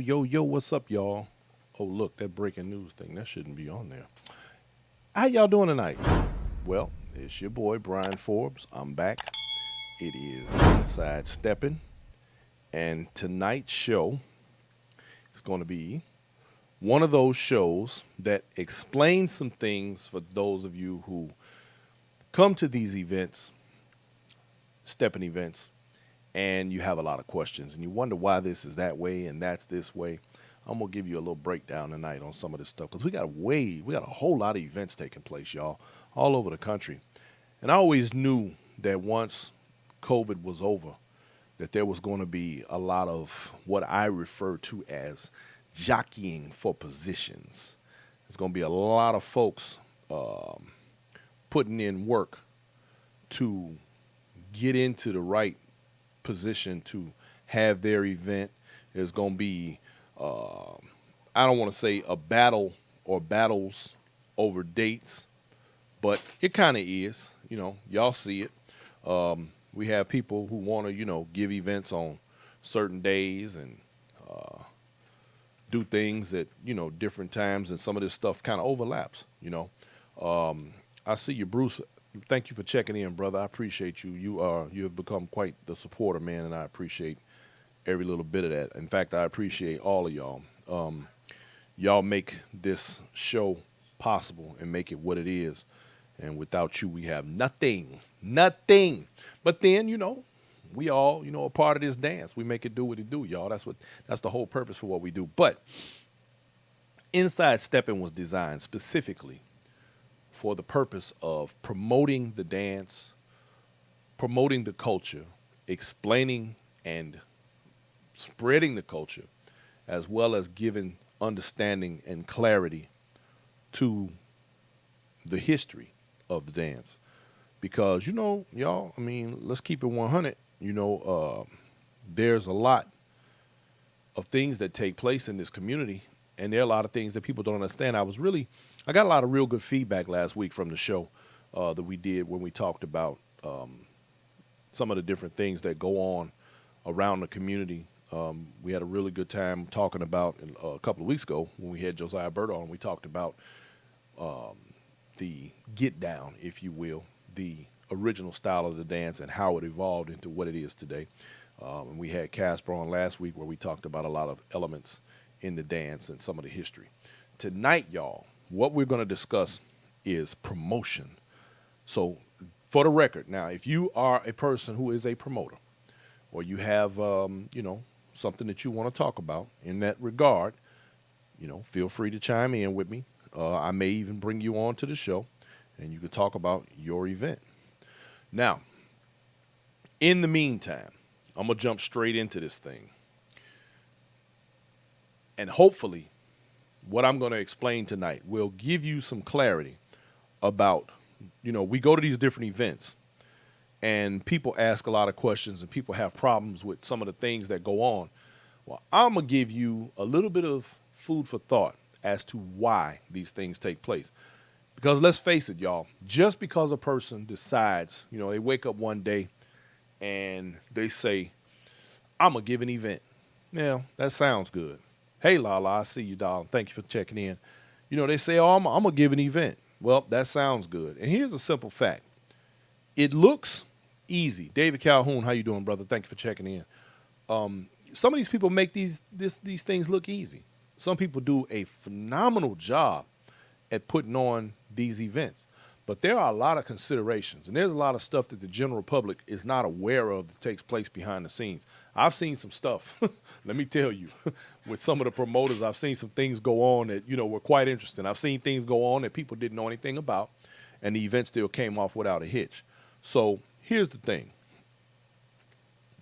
yo, what's up, y'all? Oh, look, that breaking news thing, that shouldn't be on there. How y'all doing tonight? Well, it's your boy, Brian Forbes. I'm back. It is Inside Steppin', and tonight's show is going to be one of those shows that explains some things for those of you who come to these events, Steppin' events, and you have a lot of questions and you wonder why this is that way and that's this way. I'm gonna give you a little breakdown tonight on some of this stuff because we got a whole lot of events taking place, y'all, all over the country. And I always knew that once COVID was over, that there was going to be a lot of what I refer to as jockeying for positions. There's going to be a lot of folks putting in work to get into the right position to have their event. There's going to be, I don't want to say a battle or battles over dates, but it kind of is. Y'all see it. We have people who want to, give events on certain days and do things at, different times, and some of this stuff kind of overlaps. I see you, Bruce. Thank you for checking in, brother. I appreciate you. You have become quite the supporter, man, and I appreciate every little bit of that. In fact, I appreciate all of y'all. Y'all make this show possible and make it what it is. And without you, we have nothing, nothing. But then, we all, a part of this dance. We make it do what it do, y'all. That's the whole purpose for what we do. But Inside Steppin' was designed specifically for the purpose of promoting the dance, promoting the culture, explaining and spreading the culture, as well as giving understanding and clarity to the history of the dance. Because, y'all, let's keep it 100. There's a lot of things that take place in this community, and there are a lot of things that people don't understand. I got a lot of real good feedback last week from the show that we did when we talked about some of the different things that go on around the community. We had a really good time talking about a couple of weeks ago when we had Josiah Bird on. We talked about the get down, if you will, the original style of the dance and how it evolved into what it is today. And we had Casper on last week where we talked about a lot of elements in the dance and some of the history. Tonight, y'all, what we're going to discuss is promotion. So for the record, now, if you are a person who is a promoter or you have, something that you want to talk about in that regard, feel free to chime in with me. I may even bring you on to the show and you can talk about your event. Now, in the meantime, I'm going to jump straight into this thing. And hopefully, what I'm going to explain tonight will give you some clarity about, we go to these different events and people ask a lot of questions and people have problems with some of the things that go on. Well, I'm going to give you a little bit of food for thought as to why these things take place. Because let's face it, y'all, just because a person decides, they wake up one day and they say, I'm going to give an event. Now, that sounds good. Hey, Lala, I see you, darling. Thank you for checking in. They say, oh, I'm going to give an event. Well, that sounds good. And here's a simple fact. It looks easy. David Calhoun, how you doing, brother? Thank you for checking in. Some of these people make these things look easy. Some people do a phenomenal job at putting on these events. But there are a lot of considerations, and there's a lot of stuff that the general public is not aware of that takes place behind the scenes. I've seen some stuff, let me tell you, with some of the promoters. I've seen some things go on that, were quite interesting. I've seen things go on that people didn't know anything about, and the event still came off without a hitch. So here's the thing.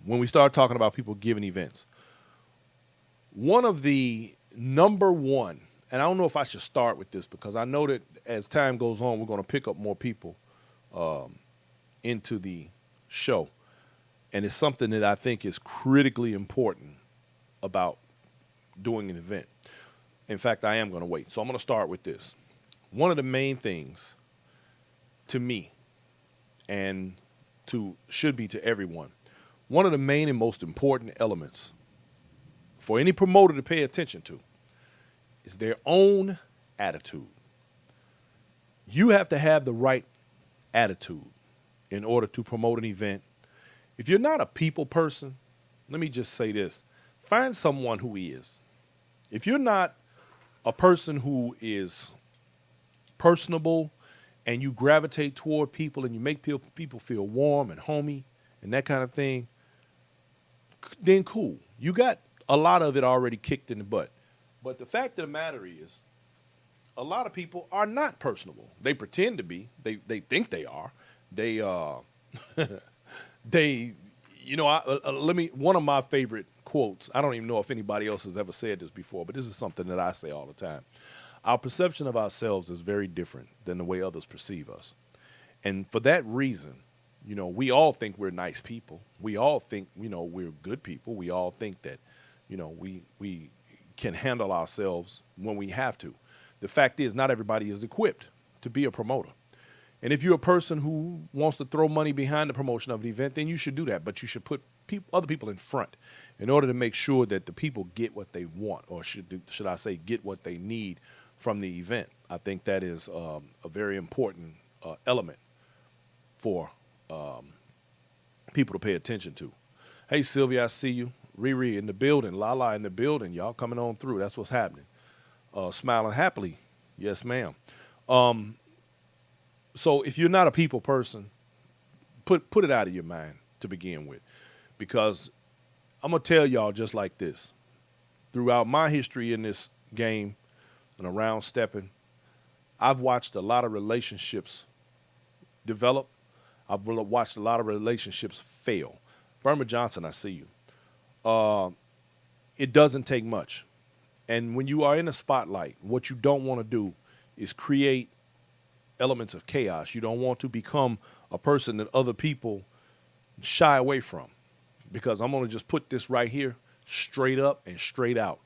When we start talking about people giving events, one of the number one, and I don't know if I should start with this because I know that as time goes on, we're going to pick up more people into the show. And it's something that I think is critically important about doing an event. In fact, I am going to wait. So I'm going to start with this. One of the main things to me and should be to everyone, one of the main and most important elements for any promoter to pay attention to is their own attitude. You have to have the right attitude in order to promote an event. If you're not a people person, let me just say this. Find someone who is. If you're not a person who is personable and you gravitate toward people and you make people feel warm and homey and that kind of thing, then cool. You got a lot of it already kicked in the butt. But the fact of the matter is, a lot of people are not personable. They pretend to be. They think they are. They one of my favorite quotes, I don't even know if anybody else has ever said this before, but this is something that I say all the time. Our perception of ourselves is very different than the way others perceive us. And for that reason, we all think we're nice people. We all think, we're good people. We all think that, we can handle ourselves when we have to. The fact is, not everybody is equipped to be a promoter. And if you're a person who wants to throw money behind the promotion of an event, then you should do that. But you should put other people in front in order to make sure that the people get what they want, or should I say get what they need from the event. I think that is a very important element for people to pay attention to. Hey, Sylvia, I see you. Riri in the building. Lala in the building. Y'all coming on through. That's what's happening. Smiling happily. Yes, ma'am. So if you're not a people person, put it out of your mind to begin with. Because I'm going to tell y'all just like this. Throughout my history in this game and around Steppin, I've watched a lot of relationships develop. I've watched a lot of relationships fail. Burma Johnson, I see you. It doesn't take much. And when you are in the spotlight, what you don't want to do is create elements of chaos. You don't want to become a person that other people shy away from. Because I'm going to just put this right here, straight up and straight out.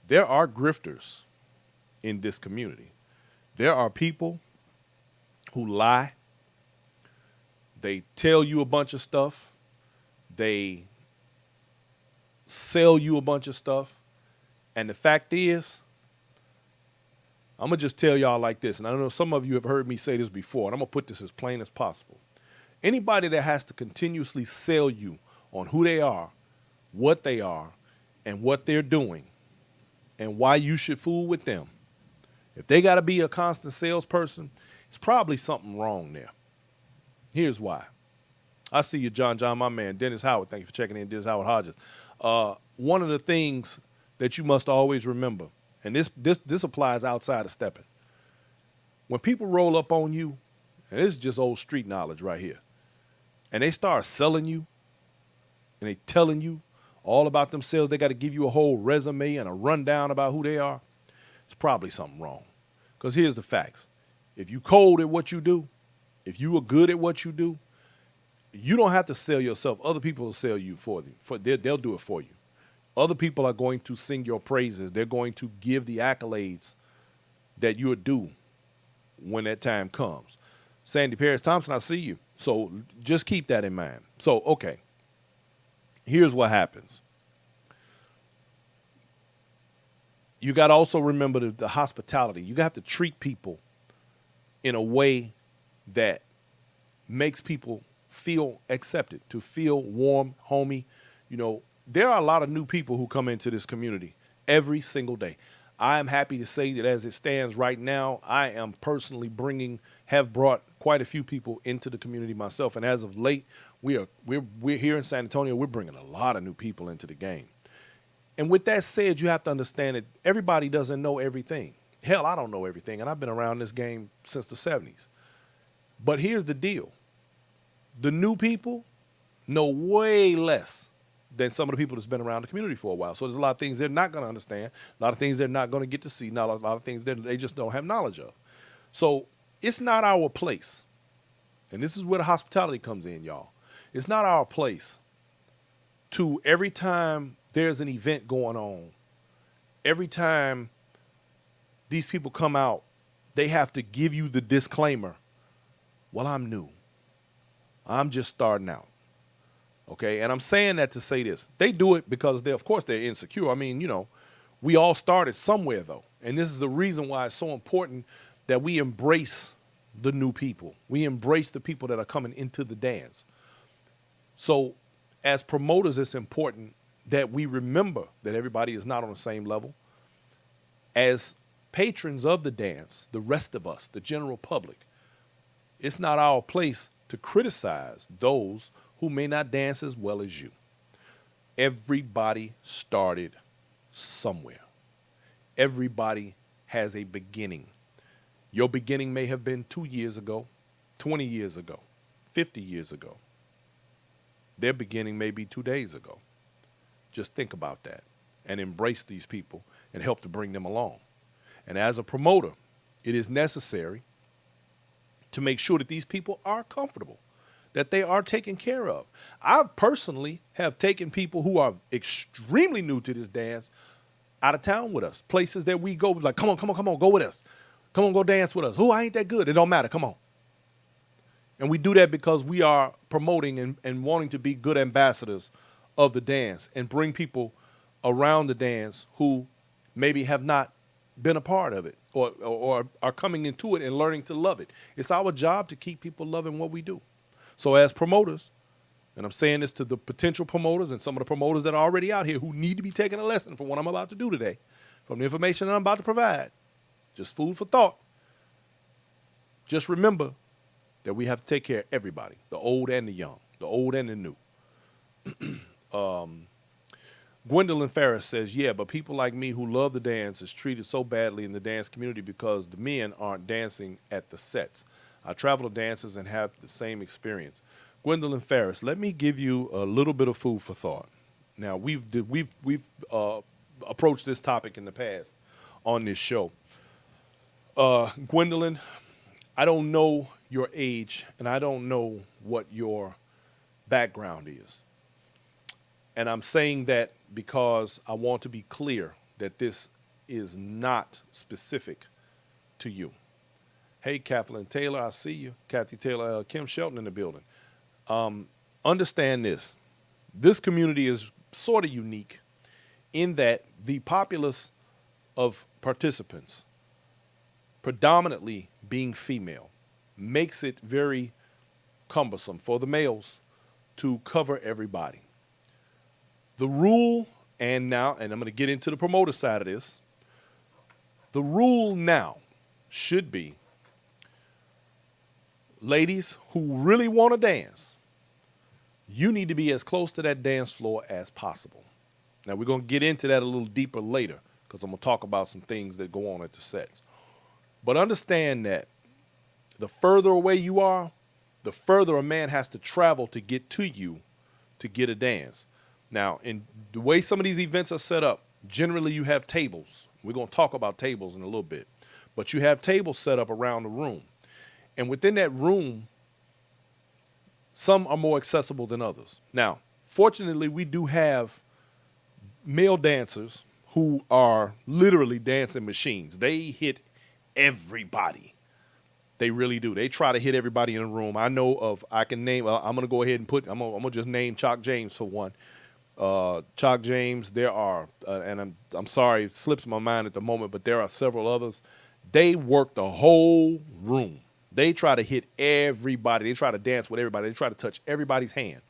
There are grifters in this community. There are people who lie. They tell you a bunch of stuff. They sell you a bunch of stuff. And the fact is, I'm going to just tell y'all like this, and I know some of you have heard me say this before, and I'm going to put this as plain as possible. Anybody that has to continuously sell you on who they are, and what they're doing, and why you should fool with them, if they got to be a constant salesperson, it's probably something wrong there. Here's why. I see you, John, my man, Dennis Howard. Thank you for checking in, Dennis Howard Hodges. One of the things that you must always remember, and this applies outside of Steppin. When people roll up on you, and this is just old street knowledge right here, and they start selling you, and they telling you all about themselves, they got to give you a whole resume and a rundown about who they are, it's probably something wrong. Because here's the facts. If you cold at what you do, if you are good at what you do, you don't have to sell yourself. Other people will sell you for you. They'll do it for you. Other people are going to sing your praises. They're going to give the accolades that you are due when that time comes. Sandy Paris Thompson, I see you. So just keep that in mind. So, okay, here's what happens. You got to also remember the hospitality. You have to treat people in a way that makes people feel accepted, to feel warm, homey. There are a lot of new people who come into this community every single day. I am happy to say that as it stands right now, I am personally have brought quite a few people into the community myself. And as of late, we're here in San Antonio, we're bringing a lot of new people into the game. And with that said, you have to understand that everybody doesn't know everything. Hell, I don't know everything, and I've been around this game since the 70s. But here's the deal. The new people know way less than some of the people that's been around the community for a while. So there's a lot of things they're not going to understand, a lot of things they're not going to get to see, a lot of things that they just don't have knowledge of. So it's not our place, and this is where the hospitality comes in, y'all. It's not our place to, every time there's an event going on, every time these people come out, they have to give you the disclaimer, well, I'm new. I'm just starting out. Okay, and I'm saying that to say this. They do it because of course they're insecure. I mean, we all started somewhere though. And this is the reason why it's so important that we embrace the new people. We embrace the people that are coming into the dance. So as promoters, it's important that we remember that everybody is not on the same level. As patrons of the dance, the rest of us, the general public, it's not our place to criticize those who may not dance as well as you. Everybody started somewhere. Everybody has a beginning. Your beginning may have been 2 years ago, 20 years ago, 50 years ago. Their beginning may be 2 days ago. Just think about that and embrace these people and help to bring them along. And as a promoter, it is necessary to make sure that these people are comfortable, that they are taken care of. I personally have taken people who are extremely new to this dance out of town with us, places that we go, like, come on, go with us. Come on, go dance with us. Oh, I ain't that good. It don't matter. Come on. And we do that because we are promoting and wanting to be good ambassadors of the dance and bring people around the dance who maybe have not been a part of it or are coming into it and learning to love it. It's our job to keep people loving what we do. So as promoters, and I'm saying this to the potential promoters and some of the promoters that are already out here who need to be taking a lesson from what I'm about to do today, from the information that I'm about to provide, just food for thought. Just remember that we have to take care of everybody, the old and the young, the old and the new. Gwendolyn Ferris says, yeah, but people like me who love the dance is treated so badly in the dance community because the men aren't dancing at the sets. I travel to dances and have the same experience. Gwendolyn Ferris, let me give you a little bit of food for thought. Now, we've approached this topic in the past on this show. Gwendolyn, I don't know your age, and I don't know what your background is. And I'm saying that because I want to be clear that this is not specific to you. Hey, Kathleen Taylor, I see you. Kathy Taylor, Kim Shelton in the building. Understand this. This community is sort of unique in that the populace of participants, predominantly being female, makes it very cumbersome for the males to cover everybody. The rule, and I'm going to get into the promoter side of this, the rule now should be, ladies who really want to dance, you need to be as close to that dance floor as possible. Now, we're going to get into that a little deeper later because I'm going to talk about some things that go on at the sets. But understand that the further away you are, the further a man has to travel to get to you to get a dance. Now, in the way some of these events are set up, generally you have tables. We're going to talk about tables in a little bit. But you have tables set up around the room. And within that room, some are more accessible than others. Now, fortunately, we do have male dancers who are literally dancing machines. They hit everybody. They really do. They try to hit everybody in the room. I know of, I can name, I'm going to go ahead and I'm going to just name Chalk James for one. Chalk James, there are, and I'm sorry, it slips my mind at the moment, but there are several others. They work the whole room. They try to hit everybody. They try to dance with everybody. They try to touch everybody's hand.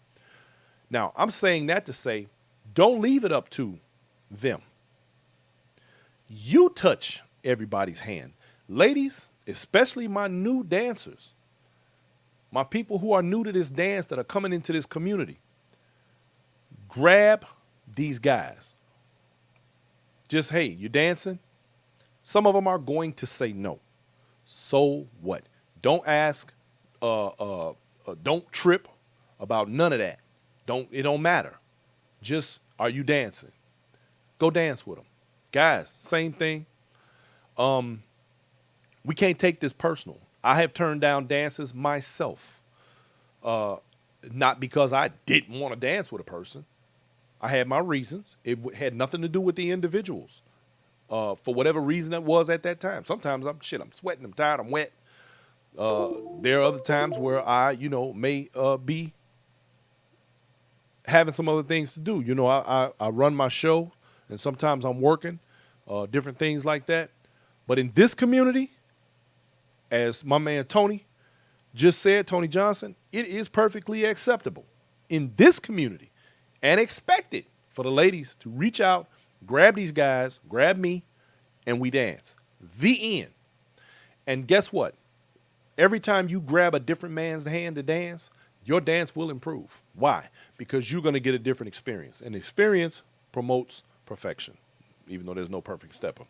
Now, I'm saying that to say, don't leave it up to them. You touch everybody's hand. Ladies, especially my new dancers, my people who are new to this dance that are coming into this community, grab these guys. Just, hey, you dancing? Some of them are going to say no. So what? Don't ask, don't trip about none of that. It don't matter. Just, are you dancing? Go dance with them. Guys, same thing. We can't take this personal. I have turned down dances myself. Not because I didn't want to dance with a person. I had my reasons. It had nothing to do with the individuals. For whatever reason it was at that time. Sometimes I'm sweating, I'm tired, I'm wet. There are other times where I, may be having some other things to do. You know, I run my show, and sometimes I'm working, different things like that. But in this community, as my man Tony just said, Tony Johnson, it is perfectly acceptable in this community and expected for the ladies to reach out, grab these guys, grab me, and we dance. The end. And guess what? Every time you grab a different man's hand to dance, your dance will improve. Why? Because you're going to get a different experience. And experience promotes perfection, even though there's no perfect stepper.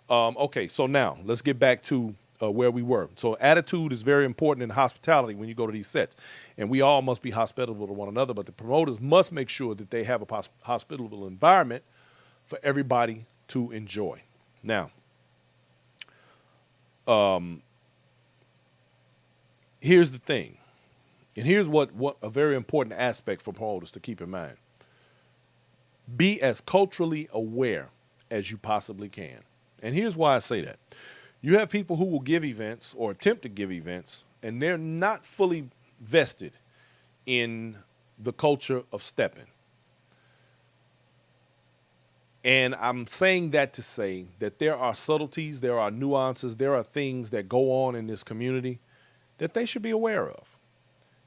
Okay, so now let's get back to where we were. So attitude is very important in hospitality when you go to these sets. And we all must be hospitable to one another, but the promoters must make sure that they have a hospitable environment for everybody to enjoy. Now, here's the thing, and here's what a very important aspect for promoters to keep in mind. Be as culturally aware as you possibly can. And here's why I say that. You have people who will give events or attempt to give events, and they're not fully vested in the culture of stepping. And I'm saying that to say that there are subtleties, there are nuances, there are things that go on in this community that they should be aware of,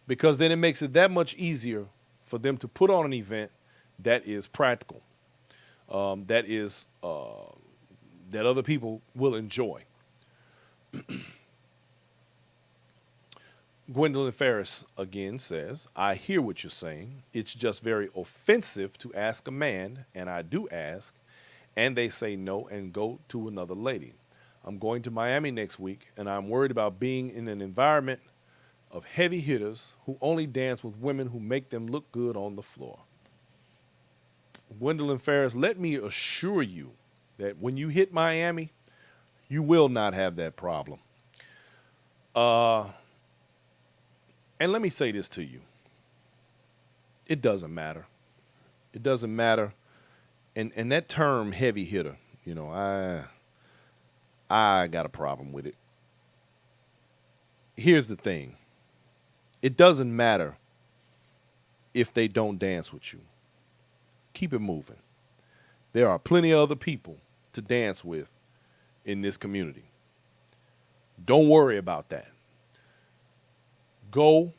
because then it makes it that much easier for them to put on an event that is practical, that other people will enjoy. Gwendolyn Ferris again says, I hear what you're saying. It's just very offensive to ask a man, and I do ask, and they say no and go to another lady. I'm going to Miami next week, and I'm worried about being in an environment of heavy hitters who only dance with women who make them look good on the floor. Gwendolyn Ferris, let me assure you that when you hit Miami, you will not have that problem. And let me say this to you. It doesn't matter. It doesn't matter. And that term heavy hitter, you know, I got a problem with it. Here's the thing. It doesn't matter if they don't dance with you. Keep it moving. There are plenty of other people to dance with in this community. Don't worry about that. Go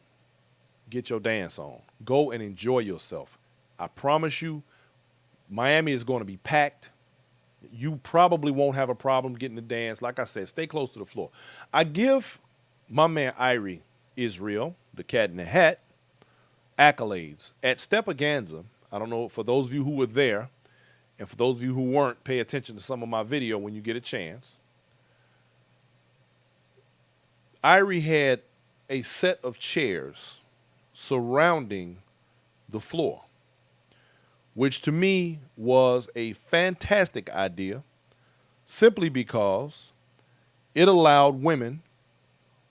get your dance on. Go and enjoy yourself. I promise you, Miami is going to be packed. You probably won't have a problem getting to dance. Like I said, stay close to the floor. I give my man Irie Israel, the cat in the hat, accolades. At Steppaganza, I don't know, for those of you who were there, and for those of you who weren't, pay attention to some of my video when you get a chance. Irie had a set of chairs surrounding the floor, which to me was a fantastic idea, simply because it allowed women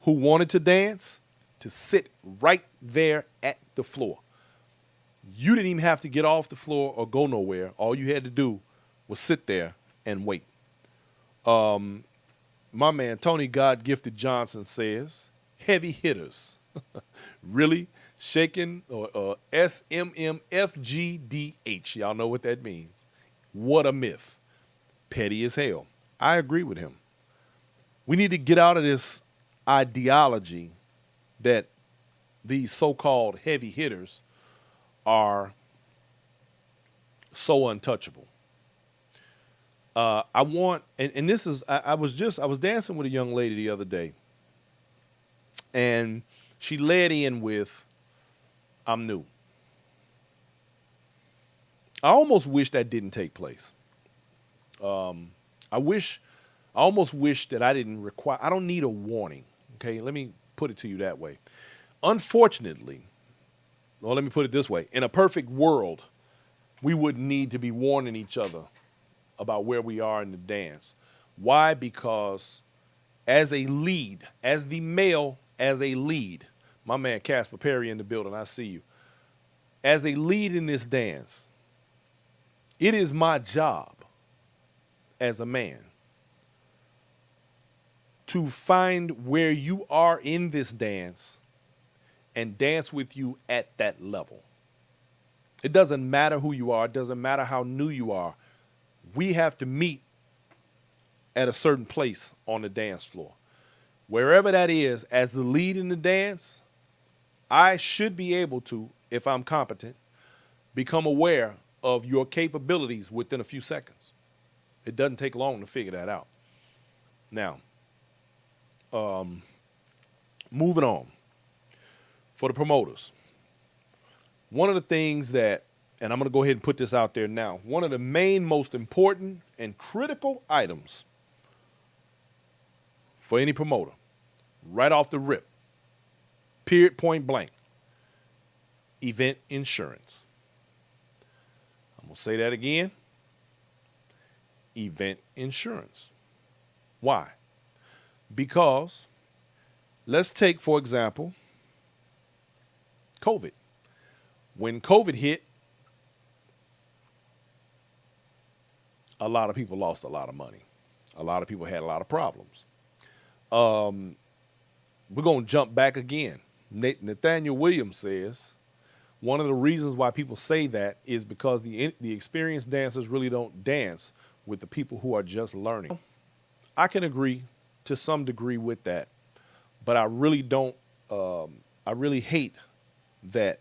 who wanted to dance to sit right there at the floor. You didn't even have to get off the floor or go nowhere. All you had to do was sit there and wait. My man Tony God Gifted Johnson says, heavy hitters. Really? Shaking or SMMFGDH. Y'all know what that means. What a myth. Petty as hell. I agree with him. We need to get out of this ideology that these so-called heavy hitters are so untouchable. I was dancing with a young lady the other day, and she led in with, I'm new. I almost wish that didn't take place. I almost wish that I don't need a warning. Okay, let me put it to you that way. Unfortunately, well, let me put it this way. In a perfect world, we wouldn't need to be warning each other about where we are in the dance. Why? Because as a lead, as the male, as a lead, my man Casper Perry in the building, I see you. As a lead in this dance, it is my job as a man to find where you are in this dance and dance with you at that level. It doesn't matter who you are. It doesn't matter how new you are. We have to meet at a certain place on the dance floor. Wherever that is, as the lead in the dance, I should be able to, if I'm competent, become aware of your capabilities within a few seconds. It doesn't take long to figure that out. Now, moving on. For the promoters, one of the things that, and I'm going to go ahead and put this out there now, one of the main, most important and critical items for any promoter, right off the rip, period, point blank, event insurance. I'm going to say that again. Event insurance. Why? Because let's take, for example, COVID. When COVID hit, a lot of people lost a lot of money. A lot of people had a lot of problems. We're going to jump back again. Nathaniel Williams says one of the reasons why people say that is because the experienced dancers really don't dance with the people who are just learning. I can agree to some degree with that, but I really don't. I really hate that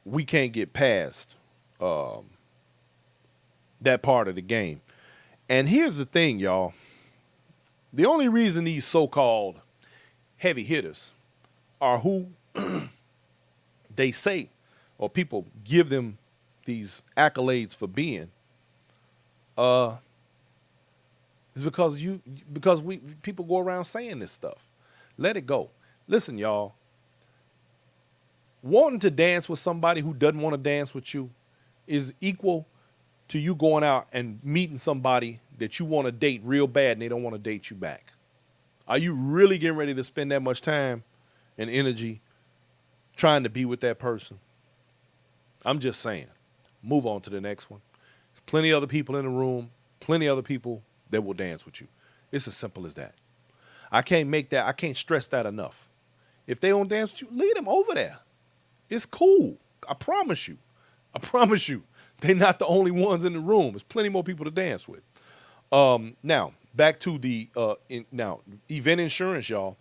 we can't get past that part of the game. And here's the thing, y'all. The only reason these so-called heavy hitters are who they say, or people give them these accolades for being, is because people go around saying this stuff. Let it go. Listen, y'all. Wanting to dance with somebody who doesn't want to dance with you is equal to you going out and meeting somebody that you want to date real bad and they don't want to date you back. Are you really getting ready to spend that much time and energy trying to be with that person? I'm just saying. Move on to the next one. There's plenty of other people in the room, plenty of other people that will dance with you. It's as simple as that. I can't stress that enough. If they don't dance with you, lead them over there. It's cool. I promise you. I promise you. They're not the only ones in the room. There's plenty more people to dance with. Now, back to the event insurance, y'all.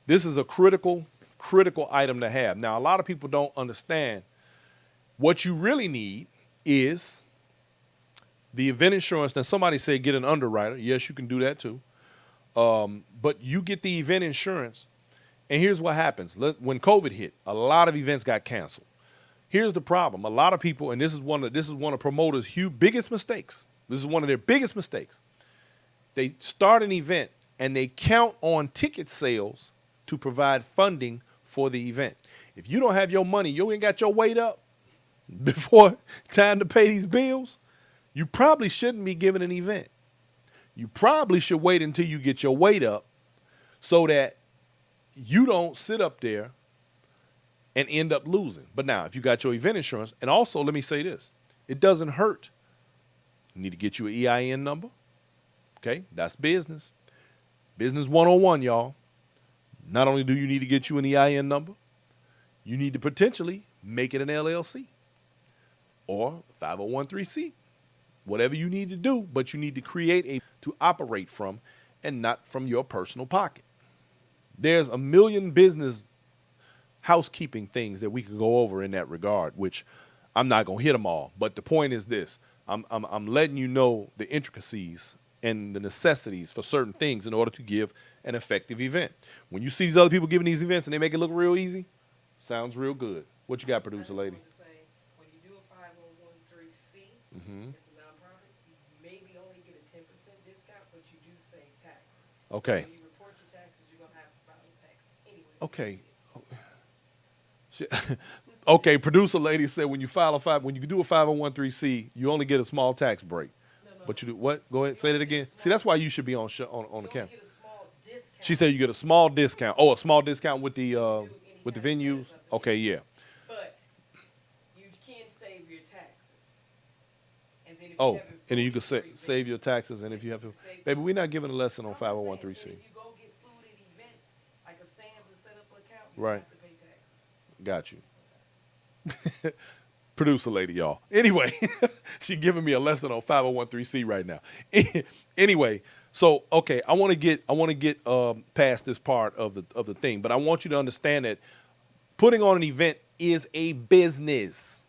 This is a critical item to have. Now, a lot of people don't understand what you really need is the event insurance. Now, somebody said get an underwriter. Yes, you can do that too. But you get the event insurance. And here's what happens. When COVID hit, a lot of events got canceled. Here's the problem. A lot of people, and this is one of promoters' biggest mistakes. This is one of their biggest mistakes. They start an event and they count on ticket sales to provide funding for the event. If you don't have your money, you ain't got your weight up before time to pay these bills, you probably shouldn't be giving an event. You probably should wait until you get your weight up so that you don't sit up there and end up losing. But now, if you got your event insurance, and also let me say this, it doesn't hurt. You need to get you an EIN number. Okay, that's business. Business 101, y'all. Not only do you need to get you an EIN number, you need to potentially make it an LLC or 501(c), whatever you need to do, but you need to create to operate from and not from your personal pocket. There's a million business housekeeping things that we could go over in that regard, which I'm not going to hit them all. But the point is this. I'm letting you know the intricacies and the necessities for certain things in order to give an effective event. When you see these other people giving these events and they make it look real easy, sounds real good. What you got, producer lady? I just wanted to say, when you do a 501(c), it's a nonprofit, you maybe only get a 10% discount, but you do save taxes. Okay. When you report your taxes, you're going to have to file those taxes anyway. Okay. Okay, producer lady said when you do a 501(c), you only get a small tax break. No. But you do what? Go ahead, say that again. See, that's why you should be on the camera. You get a small discount. She said you get a small discount. Oh, a small discount with the venues. Okay, yeah. But you can save your taxes. And then if Oh, you have and then you can save your taxes, and if you have to, baby, we're not giving a lesson on 501(c). If you go get food at events, like a Sam's and set up an account, you Right. don't have to pay taxes. Got you. Producer lady, y'all. Anyway, she giving me a lesson on 5013C right now. Anyway, so okay, I want to get past this part of the thing, but I want you to understand that putting on an event is a business.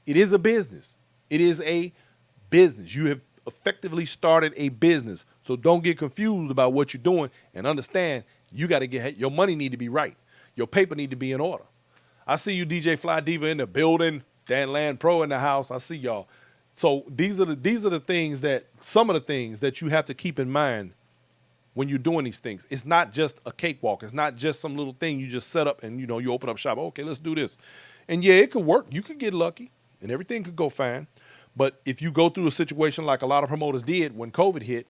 It is a business. It is a business. You have effectively started a business. So don't get confused about what you're doing and understand you got to get your money need to be right. Your paper need to be in order. I see you, DJ Fly Diva, in the building. Dan Land Pro in the house. I see y'all. So these are the things that some of the things that you have to keep in mind when you're doing these things. It's not just a cakewalk. It's not just some little thing you just set up and you open up shop. Okay, let's do this. And yeah, it could work. You could get lucky and everything could go fine. But if you go through a situation like a lot of promoters did when COVID hit,